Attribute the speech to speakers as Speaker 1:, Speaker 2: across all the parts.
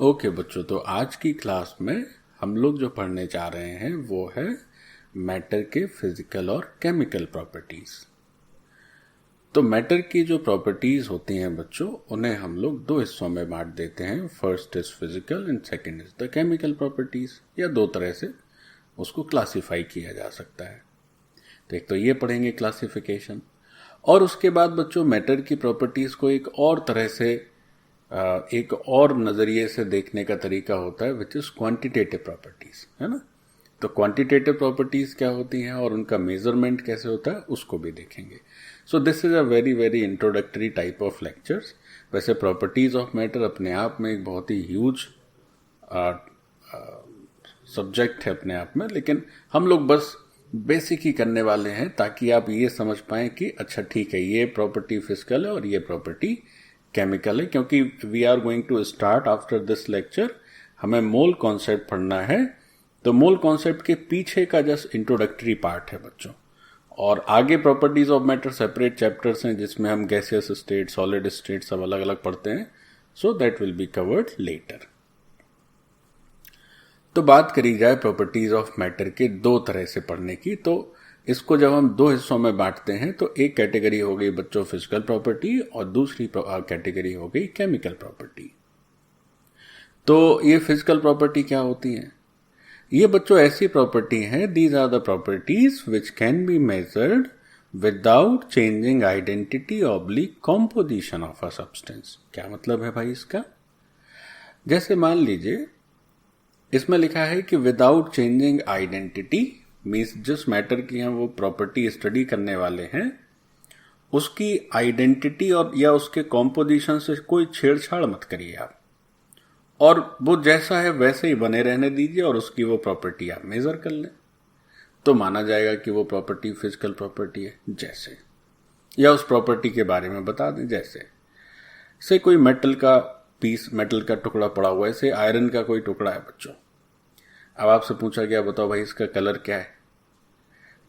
Speaker 1: Okay बच्चों, तो आज की क्लास में हम लोग जो पढ़ने जा रहे हैं वो है मैटर के फिजिकल और केमिकल प्रॉपर्टीज। तो मैटर की जो प्रॉपर्टीज होती हैं बच्चों, उन्हें हम लोग दो हिस्सों में बांट देते हैं। First is physical and second is the chemical properties, या दो तरह से उसको क्लासिफाई किया जा सकता है। तो एक तो ये पढ़ेंगे क्लासिफिकेशन, और उसके बाद बच्चों मैटर की प्रॉपर्टीज को एक और तरह से एक और नज़रिए से देखने का तरीका होता है, विच इज क्वांटिटेटिव प्रॉपर्टीज, है ना। तो क्वांटिटेटिव प्रॉपर्टीज क्या होती हैं और उनका मेजरमेंट कैसे होता है उसको भी देखेंगे। So this is a very very introductory type of lectures. वैसे प्रॉपर्टीज ऑफ मैटर अपने आप में एक बहुत ही ह्यूज सब्जेक्ट है अपने आप में, लेकिन हम लोग बस बेसिक ही करने वाले हैं ताकि आप ये समझ पाएं कि अच्छा ठीक है, ये प्रॉपर्टी फिजिकल है और ये प्रॉपर्टी केमिकल है। क्योंकि we are going to start after this lecture, हमें मोल कॉन्सेप्ट पढ़ना है। तो मोल कॉन्सेप्ट के पीछे का जस्ट इंट्रोडक्टरी पार्ट है बच्चों, और आगे properties of matter separate chapters हैं जिसमें हम गैसियस स्टेट, सॉलिड स्टेट सब अलग अलग पढ़ते हैं। So that will be covered later. तो बात करी जाए प्रॉपर्टीज ऑफ मैटर के दो तरह से पढ़ने की, तो इसको जब हम दो हिस्सों में बांटते हैं तो एक कैटेगरी हो गई बच्चों फिजिकल प्रॉपर्टी और दूसरी कैटेगरी हो गई केमिकल प्रॉपर्टी। तो ये फिजिकल प्रॉपर्टी क्या होती हैं? ये बच्चों ऐसी प्रॉपर्टी हैं, these are the properties which can be measured without changing identity oblique composition of a substance. क्या मतलब है भाई इसका? जैसे मान लीजिए इसमें लिखा है कि विदाउट चेंजिंग आइडेंटिटी, मीन्स जिस मैटर की हम वो प्रॉपर्टी स्टडी करने वाले हैं उसकी आइडेंटिटी और या उसके कॉम्पोजिशन से कोई छेड़छाड़ मत करिए आप, और वो जैसा है वैसे ही बने रहने दीजिए और उसकी वो प्रॉपर्टी आप मेजर कर लें, तो माना जाएगा कि वो प्रॉपर्टी फिजिकल प्रॉपर्टी है। जैसे, या उस प्रॉपर्टी के बारे में बता दें, जैसे से कोई मेटल का पीस, मेटल का टुकड़ा पड़ा हुआ है, से आयरन का कोई टुकड़ा है बच्चों। अब आपसे पूछा गया बताओ भाई इसका कलर क्या है,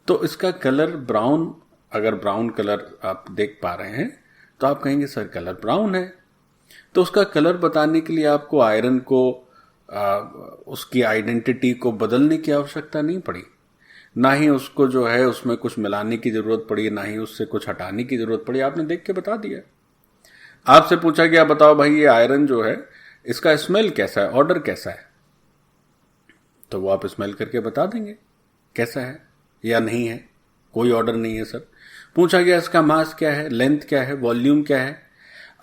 Speaker 1: तो इसका कलर ब्राउन, अगर ब्राउन कलर आप देख पा रहे हैं तो आप कहेंगे सर कलर ब्राउन है। तो उसका कलर बताने के लिए आपको आयरन को उसकी आइडेंटिटी को बदलने की आवश्यकता नहीं पड़ी, ना ही उसको जो है उसमें कुछ मिलाने की जरूरत पड़ी, ना ही उससे कुछ हटाने की जरूरत पड़ी, आपने देख के बता दिया। आपसे पूछा गया बताओ भाई ये आयरन जो है इसका स्मेल कैसा है, ऑर्डर कैसा है, तो वो आप स्मेल करके बता देंगे कैसा है या नहीं है, कोई ऑर्डर नहीं है सर। पूछा गया इसका मास क्या है, लेंथ क्या है, वॉल्यूम क्या है,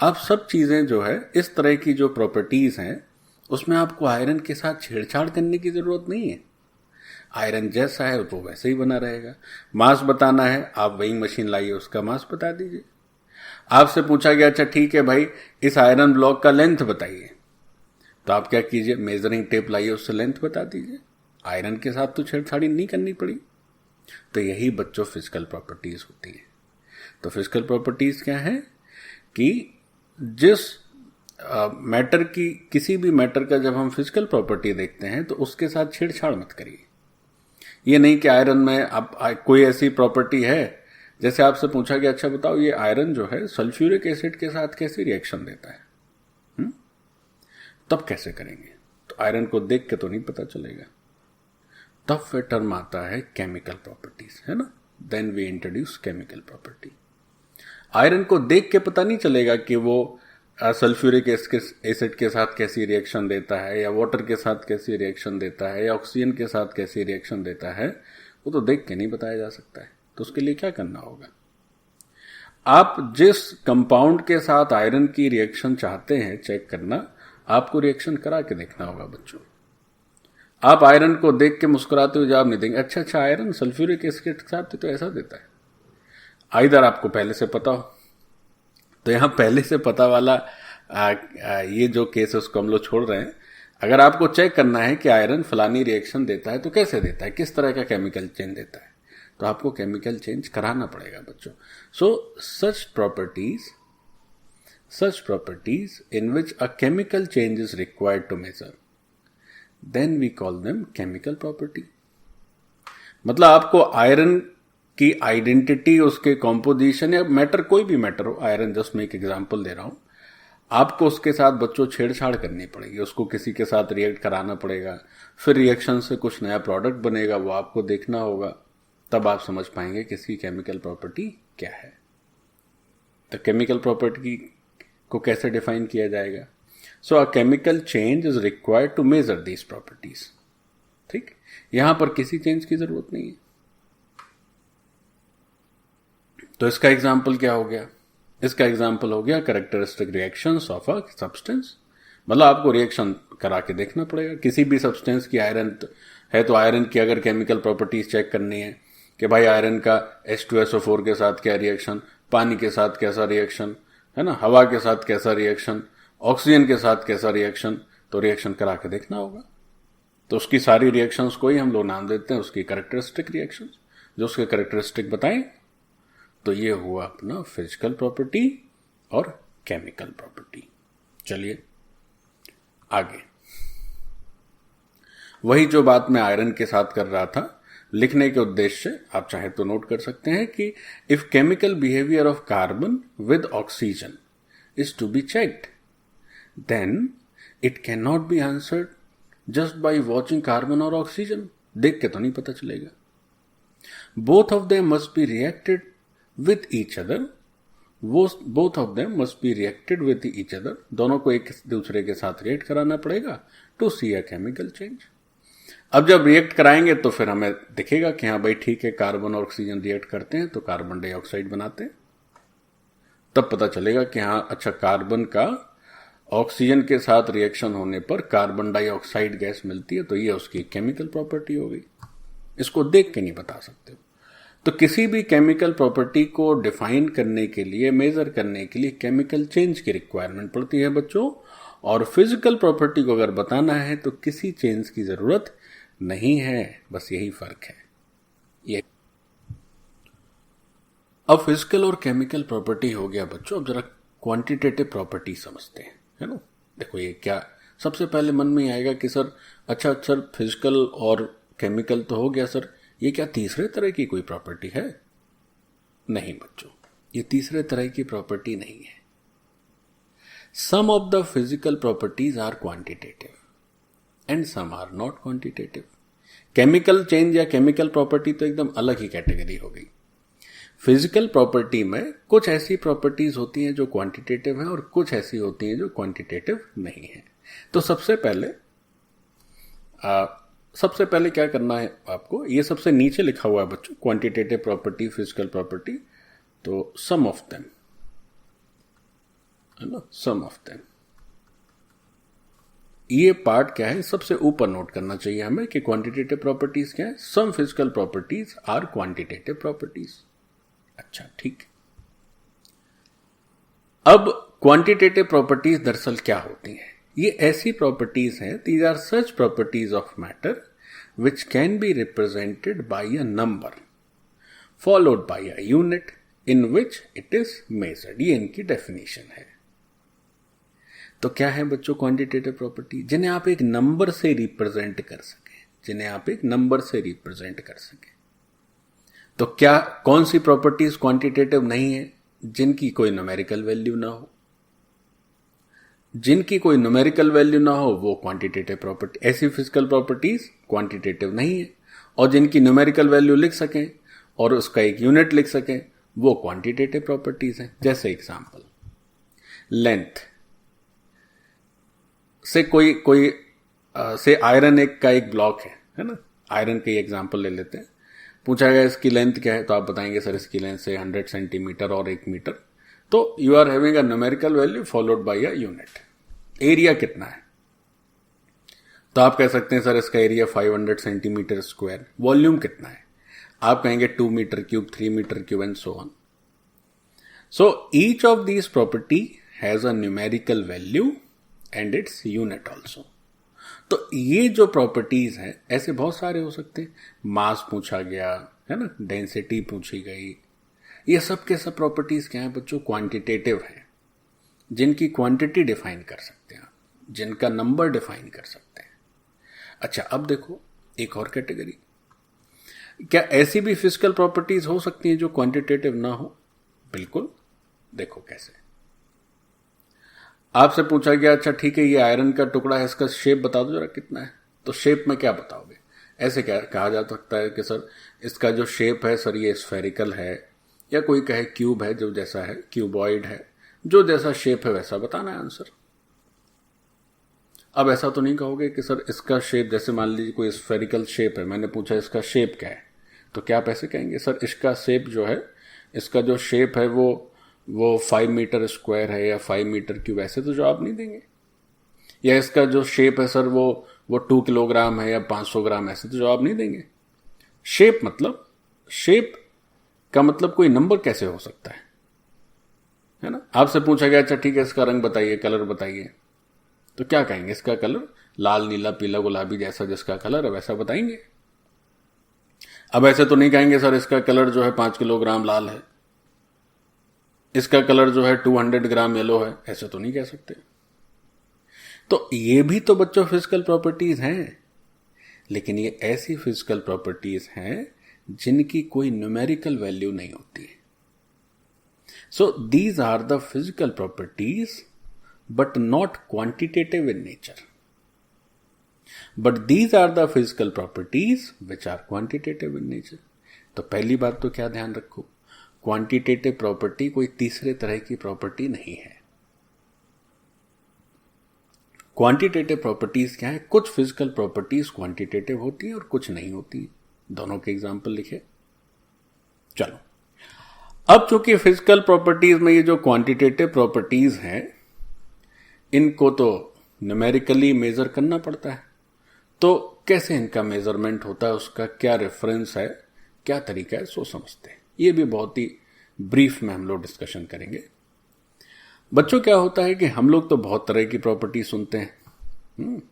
Speaker 1: आप सब चीजें जो है इस तरह की जो प्रॉपर्टीज हैं उसमें आपको आयरन के साथ छेड़छाड़ करने की जरूरत नहीं है। आयरन जैसा है वो वैसे ही बना रहेगा। मास बताना है, आप वही मशीन लाइए उसका मास बता दीजिए। आपसे पूछा गया अच्छा ठीक है भाई इस आयरन ब्लॉक का लेंथ बताइए, तो आप क्या कीजिए, मेजरिंग टेप लाइए उससे लेंथ बता दीजिए। आयरन के साथ तो छेड़छाड़ी नहीं करनी पड़ी। तो यही बच्चों फिजिकल प्रॉपर्टीज होती है। तो फिजिकल प्रॉपर्टीज क्या है कि जिस मैटर की, किसी भी मैटर का जब हम फिजिकल प्रॉपर्टी देखते हैं तो उसके साथ छेड़छाड़ मत करिए। ये नहीं कि आयरन में अब कोई ऐसी प्रॉपर्टी है, जैसे आपसे पूछा गया अच्छा बताओ ये आयरन जो है सल्फ्यूरिक एसिड के साथ कैसे रिएक्शन देता है, तब कैसे करेंगे? तो आयरन को देख के तो नहीं पता चलेगा, तब फिर टर्म आता है केमिकल प्रॉपर्टीज, है ना। Then we introduce chemical property. Iron को देख के पता नहीं चलेगा कि वो सल्फ्यूरिक एसिड के साथ कैसी रिएक्शन देता है, या वाटर के साथ कैसी रिएक्शन देता है, या ऑक्सीजन के साथ कैसी रिएक्शन देता है, वो तो देख के नहीं बताया जा सकता है। तो उसके लिए क्या करना होगा, आप जिस कंपाउंड के साथ आयरन की रिएक्शन चाहते हैं चेक करना, आपको रिएक्शन करा के देखना होगा बच्चों। आप आयरन को देख के मुस्कुराते हुए जवाब नहीं देंगे अच्छा अच्छा आयरन सल्फ्यूरिक एसिड के साथ तो ऐसा देता है। आइदर आपको पहले से पता हो, तो यहां पहले से पता वाला ये जो केस है उसको हम लोग छोड़ रहे हैं। अगर आपको चेक करना है कि आयरन फलानी रिएक्शन देता है तो कैसे देता है, किस तरह का केमिकल चेंज देता है, तो आपको केमिकल चेंज कराना पड़ेगा बच्चों। सो सच properties in which a chemical change is required to measure, then we call them chemical property। मतलब आपको आयरन की आइडेंटिटी, उसके कॉम्पोजिशन, या मैटर कोई भी मैटर हो, आयरन जस्ट मैं एक एग्जांपल दे रहा हूं, आपको उसके साथ बच्चों छेड़छाड़ करनी पड़ेगी, उसको किसी के साथ रिएक्ट कराना पड़ेगा, फिर रिएक्शन से कुछ नया प्रोडक्ट बनेगा, वो आपको देखना होगा, तब आप समझ पाएंगे कि इसकी केमिकल प्रॉपर्टी क्या है। तो केमिकल प्रॉपर्टी को कैसे डिफाइन किया जाएगा? So a chemical change is required to measure these properties. ठीक, यहां पर किसी चेंज की जरूरत नहीं है। तो इसका एग्जाम्पल क्या हो गया? इसका एग्जाम्पल हो गया characteristic reactions of a substance. मतलब आपको रिएक्शन करा के देखना पड़ेगा किसी भी सब्सटेंस की। आयरन है तो आयरन की अगर केमिकल प्रॉपर्टीज चेक करनी है कि भाई आयरन का H2SO4 के साथ क्या रिएक्शन, पानी के साथ कैसा रिएक्शन, है ना, हवा के साथ कैसा रिएक्शन, ऑक्सीजन के साथ कैसा रिएक्शन, तो रिएक्शन करा के देखना होगा। तो उसकी सारी रिएक्शंस को ही हम लोग नाम देते हैं उसकी कैरेक्टरिस्टिक रिएक्शंस, जो उसके कैरेक्टरिस्टिक बताएं। तो ये हुआ अपना फिजिकल प्रॉपर्टी और केमिकल प्रॉपर्टी। चलिए आगे, वही जो बात मैं आयरन के साथ कर रहा था, लिखने के उद्देश्य से आप चाहे तो नोट कर सकते हैं कि if chemical behaviour of carbon with oxygen is to be checked, then it can not be answered just by watching carbon और ऑक्सीजन। देख के तो नहीं पता चलेगा। Both of them must be reacted with each other, both of them must be reacted with each other, दोनों को एक दूसरे के साथ रिएक्ट कराना पड़ेगा to see a chemical change। अब जब रिएक्ट कराएंगे तो फिर हमें दिखेगा कि हाँ भाई ठीक है, कार्बन और ऑक्सीजन रिएक्ट करते हैं तो कार्बन डाइऑक्साइड बनाते हैं। तब पता चलेगा कि हाँ अच्छा, कार्बन का ऑक्सीजन के साथ रिएक्शन होने पर कार्बन डाइऑक्साइड गैस मिलती है, तो ये उसकी केमिकल प्रॉपर्टी हो गई। इसको देख के नहीं बता सकते। तो किसी भी केमिकल प्रॉपर्टी को डिफाइन करने के लिए, मेजर करने के लिए केमिकल चेंज की रिक्वायरमेंट पड़ती है बच्चों। और फिजिकल प्रॉपर्टी को अगर बताना है तो किसी चेंज की जरूरत नहीं है, बस यही फर्क है। ये अब फिजिकल और केमिकल प्रॉपर्टी हो गया बच्चों। अब जरा क्वांटिटेटिव प्रॉपर्टी समझते हैं, है ना। देखो ये क्या, सबसे पहले मन में आएगा कि सर अच्छा सर फिजिकल और केमिकल तो हो गया सर, ये क्या तीसरे तरह की कोई प्रॉपर्टी है? नहीं बच्चों, ये तीसरे तरह की प्रॉपर्टी नहीं है। Some of the physical properties are quantitative and some are not quantitative. Chemical change या केमिकल प्रॉपर्टी तो एकदम अलग ही कैटेगरी हो गई। फिजिकल प्रॉपर्टी में कुछ ऐसी प्रॉपर्टीज होती हैं जो क्वांटिटेटिव हैं और कुछ ऐसी होती हैं जो क्वांटिटेटिव नहीं है। तो सबसे पहले क्या करना है आपको, ये सबसे नीचे लिखा हुआ है बच्चों, क्वांटिटेटिव प्रॉपर्टी, फिजिकल प्रॉपर्टी। तो सम ऑफ देम, है ना, सम ऑफ देम। ये पार्ट क्या है, सबसे ऊपर नोट करना चाहिए हमें कि क्वांटिटेटिव प्रॉपर्टीज क्या है। Some physical properties are quantitative properties. अच्छा ठीक। अब क्वांटिटेटिव प्रॉपर्टीज दरअसल क्या होती हैं? ये ऐसी प्रॉपर्टीज हैं, these are such properties of matter which can be represented by a number followed by a unit in which it is measured। ये इनकी डेफिनेशन है। तो क्या है बच्चों क्वांटिटेटिव प्रॉपर्टी? जिन्हें आप एक नंबर से रिप्रेजेंट कर सके, जिन्हें आप एक नंबर से रिप्रेजेंट कर सके। तो क्या कौन सी प्रॉपर्टीज क्वांटिटेटिव नहीं है? जिनकी कोई न्यूमेरिकल वैल्यू ना हो। जिनकी कोई न्यूमेरिकल वैल्यू ना हो वो क्वांटिटेटिव प्रॉपर्टी, ऐसी फिजिकल प्रॉपर्टीज क्वांटिटेटिव नहीं है। और जिनकी न्यूमेरिकल वैल्यू लिख सकें और उसका एक यूनिट लिख सकें वो क्वांटिटेटिव प्रॉपर्टीज हैं। जैसे एग्जांपल, लेंथ से कोई से आयरन एक का एक ब्लॉक है ना, आयरन का एग्जांपल ले लेते हैं। पूछा गया इसकी लेंथ क्या है, तो आप बताएंगे सर इसकी लेंथ से 100 सेंटीमीटर और 1 मीटर। तो you are having a numerical value followed by a unit. Area कितना है, तो आप कह सकते हैं सर इसका एरिया 500 सेंटीमीटर स्क्वायर। वॉल्यूम कितना है, आप कहेंगे 2 metre cube, 3 metre cube and so on. So each of these property has a numerical value and its unit also. तो ये जो प्रॉपर्टीज हैं ऐसे बहुत सारे हो सकते हैं। मास पूछा गया है ना, डेंसिटी पूछी गई, ये सब के सब प्रॉपर्टीज क्या है बच्चों, क्वांटिटेटिव है। जिनकी क्वांटिटी डिफाइन कर सकते हैं, जिनका नंबर डिफाइन कर सकते हैं। अच्छा अब देखो एक और कैटेगरी, क्या ऐसी भी फिजिकल प्रॉपर्टीज हो सकती हैं जो क्वांटिटेटिव ना हो? बिल्कुल, देखो कैसे। आपसे पूछा गया अच्छा ठीक है ये आयरन का टुकड़ा है, इसका शेप बता दो जरा कितना है, तो शेप में क्या बताओगे? ऐसे क्या कहा जा सकता है कि सर इसका जो शेप है सर ये स्फेरिकल है, या कोई कहे क्यूब है, जो जैसा है क्यूबॉइड है, जो जैसा शेप है वैसा बताना है आंसर। अब ऐसा तो नहीं कहोगे कि सर इसका शेप, जैसे मान लीजिए कोई स्फेरिकल शेप है, मैंने पूछा इसका शेप क्या है, तो क्या आप ऐसे कहेंगे सर इसका शेप जो है, इसका जो शेप है वो 5 मीटर स्क्वायर है या 5 मीटर क्यूब, ऐसे तो जवाब नहीं देंगे। या इसका जो शेप है सर वो 2 किलोग्राम है या 500 ग्राम, ऐसे तो जवाब नहीं देंगे। शेप मतलब, शेप का मतलब कोई नंबर कैसे हो सकता है ना। आपसे पूछा गया अच्छा ठीक है इसका रंग बताइए, कलर बताइए, तो क्या कहेंगे? इसका कलर लाल, नीला, पीला, गुलाबी, जैसा जिसका कलर है वैसा बताएंगे। अब ऐसे तो नहीं कहेंगे सर इसका कलर जो है 5 किलोग्राम लाल है, इसका कलर जो है 200 ग्राम येलो है, ऐसे तो नहीं कह सकते। तो ये भी तो बच्चों फिजिकल प्रॉपर्टीज हैं, लेकिन ये ऐसी फिजिकल प्रॉपर्टीज हैं जिनकी कोई न्यूमेरिकल वैल्यू नहीं होती है। So these are the physical properties but not quantitative in nature, but these are the physical properties which are quantitative in nature. तो पहली बात तो क्या ध्यान रखो, क्वांटिटेटिव प्रॉपर्टी कोई तीसरे तरह की प्रॉपर्टी नहीं है। क्वांटिटेटिव प्रॉपर्टीज क्या है? कुछ फिजिकल प्रॉपर्टीज क्वांटिटेटिव होती हैं और कुछ नहीं होती हैं। दोनों के एग्जाम्पल लिखे। चलो, अब चूंकि फिजिकल प्रॉपर्टीज में ये जो क्वांटिटेटिव प्रॉपर्टीज हैं इनको तो न्यूमेरिकली मेजर करना पड़ता है, तो कैसे इनका मेजरमेंट होता है, उसका क्या रेफरेंस है, क्या तरीका है, सो समझते हैं। ये भी बहुत ही ब्रीफ में हम लोग डिस्कशन करेंगे। बच्चों क्या होता है कि हम लोग तो बहुत तरह की प्रॉपर्टी सुनते हैं,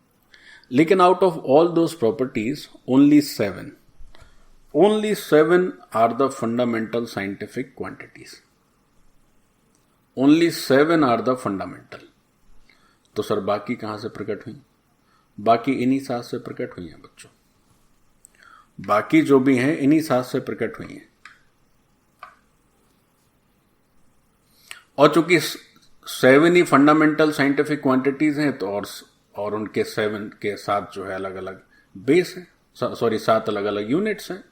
Speaker 1: लेकिन out of all those properties only 7 are the fundamental scientific quantities. Only 7 are the fundamental. तो सर बाकी कहां से प्रकट हुई? बाकी इन्हीं 7 से प्रकट हुई हैं बच्चों। बाकी जो भी हैं इन्हीं 7 से प्रकट हुई हैं। और चूंकि 7 ही फंडामेंटल साइंटिफिक क्वांटिटीज हैं, तो और उनके 7 के साथ जो है अलग अलग बेस है, सॉरी 7 अलग अलग यूनिट्स हैं,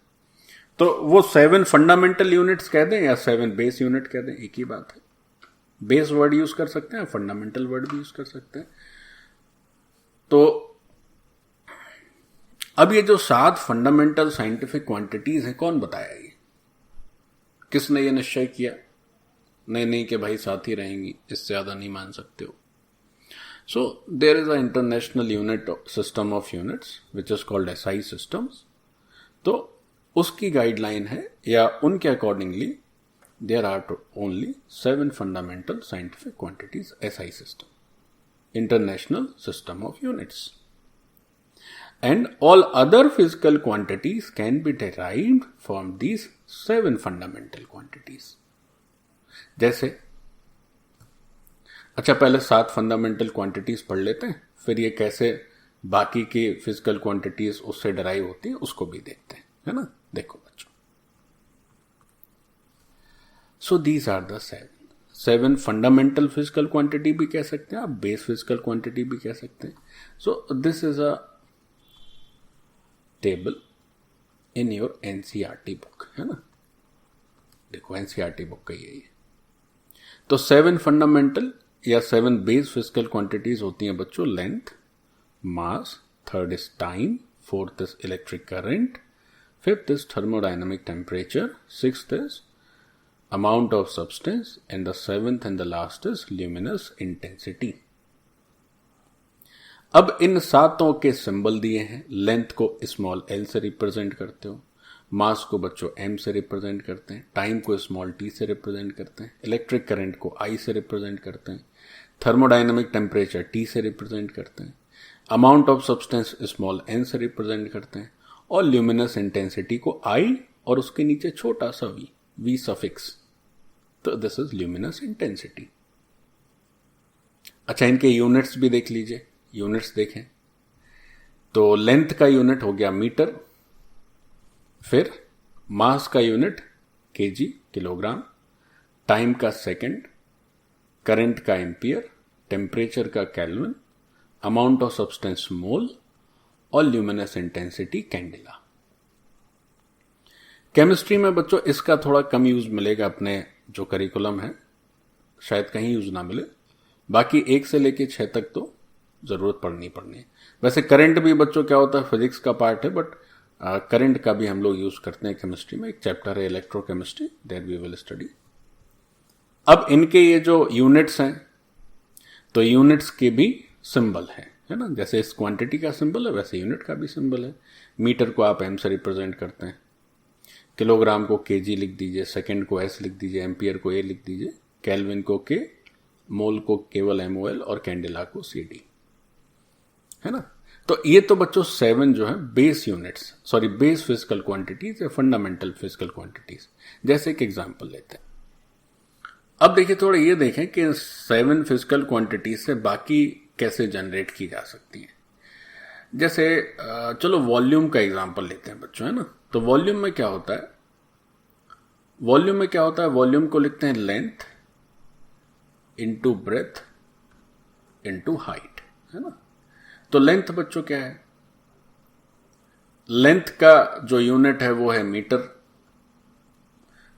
Speaker 1: तो वो 7 फंडामेंटल यूनिट्स कह दें या 7 बेस यूनिट कह दें, एक ही बात है। बेस वर्ड यूज कर सकते हैं, फंडामेंटल वर्ड भी यूज कर सकते हैं। तो अब ये जो 7 फंडामेंटल साइंटिफिक क्वांटिटीज हैं, कौन बताया ये? किसने ये निश्चय किया? नहीं कि भाई 7 ही रहेंगी, इससे ज्यादा नहीं मान सकते हो। So there is a international unit system of units which is called SI systems. तो उसकी गाइडलाइन है, या उनके accordingly there are only 7 fundamental scientific quantities, SI system, international system of units. And all other physical quantities can be derived from these 7 fundamental quantities. जैसे, अच्छा पहले 7 fundamental quantities पढ़ लेते हैं, फिर ये कैसे बाकी की फिजिकल क्वांटिटीज उससे डराइव होती है उसको भी देखते हैं, है ना। देखो बच्चों, so these are the 7 fundamental physical quantity भी कह सकते हैं आप, बेस फिजिकल क्वांटिटी भी कह सकते हैं। So this is a table in your NCERT book, है ना। देखो एनसीईआरटी बुक का यही है। तो 7 फंडामेंटल या 7 बेस फिजिकल क्वांटिटीज होती हैं बच्चों। Length, mass, third is time, fourth is electric current, fifth is thermodynamic temperature, sixth is amount of substance, and the seventh and the last is luminous intensity. अब इन 7 के symbol दिए हैं। Length को small L से represent करते हो, मास को बच्चों एम से रिप्रेजेंट करते हैं, टाइम को स्मॉल टी से रिप्रेजेंट करते हैं, इलेक्ट्रिक करंट को आई से रिप्रेजेंट करते हैं, थर्मोडायनामिक टेम्परेचर टी से रिप्रेजेंट करते हैं, amount of substance small N से रिप्रेजेंट करते हैं, और ल्यूमिनस इंटेंसिटी को आई और उसके नीचे छोटा सा वी सफिक्स। तो दिस इज ल्यूमिनस इंटेंसिटी। अच्छा, इनके यूनिट्स भी देख लीजिए। यूनिट्स देखें तो लेंथ का यूनिट हो गया मीटर, फिर मास का यूनिट केजी, किलोग्राम, टाइम का सेकंड, करंट का एम्पियर, टेम्परेचर का केल्विन, अमाउंट ऑफ सब्सटेंस मोल और ल्यूमिनस इंटेंसिटी कैंडिला। केमिस्ट्री में बच्चों इसका थोड़ा कम यूज मिलेगा, अपने जो करिकुलम है शायद कहीं यूज ना मिले, बाकी 1 से लेके 6 तक तो जरूरत पड़नी है। वैसे करंट भी बच्चों क्या होता है, फिजिक्स का पार्ट है, बट करंट का भी हम लोग यूज करते हैं केमिस्ट्री में। एक चैप्टर है electrochemistry, there we will study. अब इनके ये जो यूनिट्स हैं, तो यूनिट्स के भी सिंबल है ना, जैसे इस क्वांटिटी का सिंबल है वैसे यूनिट का भी सिंबल है। मीटर को आप एम से रिप्रेजेंट करते हैं, किलोग्राम को केजी लिख दीजिए, सेकंड को एस लिख दीजिए, एम्पियर को ए लिख दीजिए, केल्विन को के, मोल को केवल एमओएल और कैंडिला को सीडी, है ना। तो ये तो बच्चों 7 जो है base units, sorry base physical quantities या फंडामेंटल फिजिकल क्वांटिटीज। जैसे एक एग्जांपल लेते हैं। अब देखिए थोड़ा ये देखें कि 7 फिजिकल क्वांटिटीज से बाकी कैसे जनरेट की जा सकती हैं। जैसे चलो वॉल्यूम का एग्जांपल लेते हैं बच्चों, है ना। तो वॉल्यूम में क्या होता है, वॉल्यूम को लिखते हैं length into breadth into height, है ना। तो लेंथ बच्चों क्या है, लेंथ का जो यूनिट है वो है मीटर।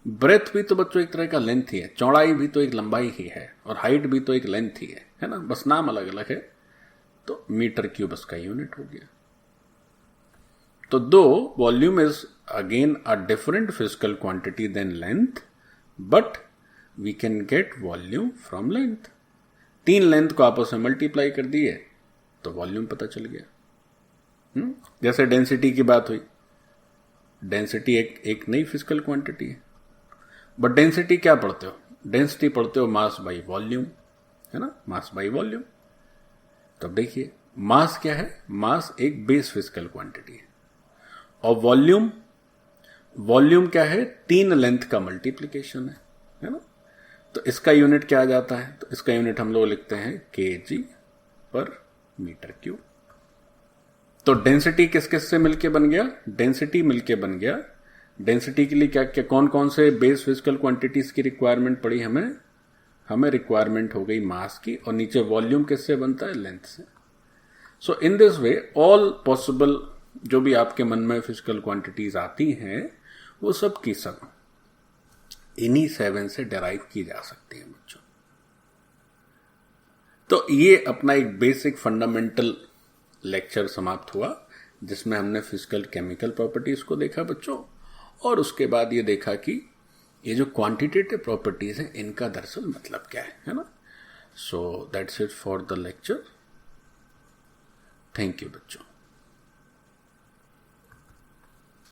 Speaker 1: ब्रेथ भी तो बच्चों एक तरह का लेंथ ही है, चौड़ाई भी तो एक लंबाई ही है, और हाइट भी तो एक लेंथ ही है ना, बस नाम अलग अलग है। तो मीटर क्यूब इसका यूनिट हो गया। तो दो volume is again a different physical quantity than length, but we can get volume from length. 3 length को आपस में मल्टीप्लाई कर दिए तो वॉल्यूम पता चल गया। जैसे डेंसिटी की बात हुई, डेंसिटी एक नई फिजिकल क्वांटिटी है, बट डेंसिटी क्या पढ़ते हो, डेंसिटी पढ़ते हो मास बाई वॉल्यूम, है ना, मास बाई वॉल्यूम। तब देखिए मास क्या है, मास एक बेस फिजिकल क्वांटिटी है, और वॉल्यूम क्या है, 3 लेंथ का मल्टीप्लीकेशन है ना। तो इसका यूनिट क्या आ जाता है, तो इसका यूनिट हम लोग लिखते हैं केजी पर मीटर क्यूब। तो डेंसिटी किस किस से मिलके बन गया, डेंसिटी मिलके बन गया। डेंसिटी के लिए क्या क्या कौन कौन से बेस फिजिकल क्वांटिटीज की रिक्वायरमेंट पड़ी हमें रिक्वायरमेंट हो गई मास की, और नीचे वॉल्यूम किससे बनता है, लेंथ से। So in this way all possible जो भी आपके मन में फिजिकल क्वांटिटीज आती हैं वो सब की सब इन्हीं 7 से डिराइव की जा सकती है बच्चों। तो ये अपना एक बेसिक फंडामेंटल लेक्चर समाप्त हुआ, जिसमें हमने फिजिकल केमिकल प्रॉपर्टीज को देखा बच्चों, और उसके बाद ये देखा कि ये जो क्वांटिटेटिव प्रॉपर्टीज हैं इनका दरअसल मतलब क्या है ना। So that's it for the lecture. Thank you बच्चों।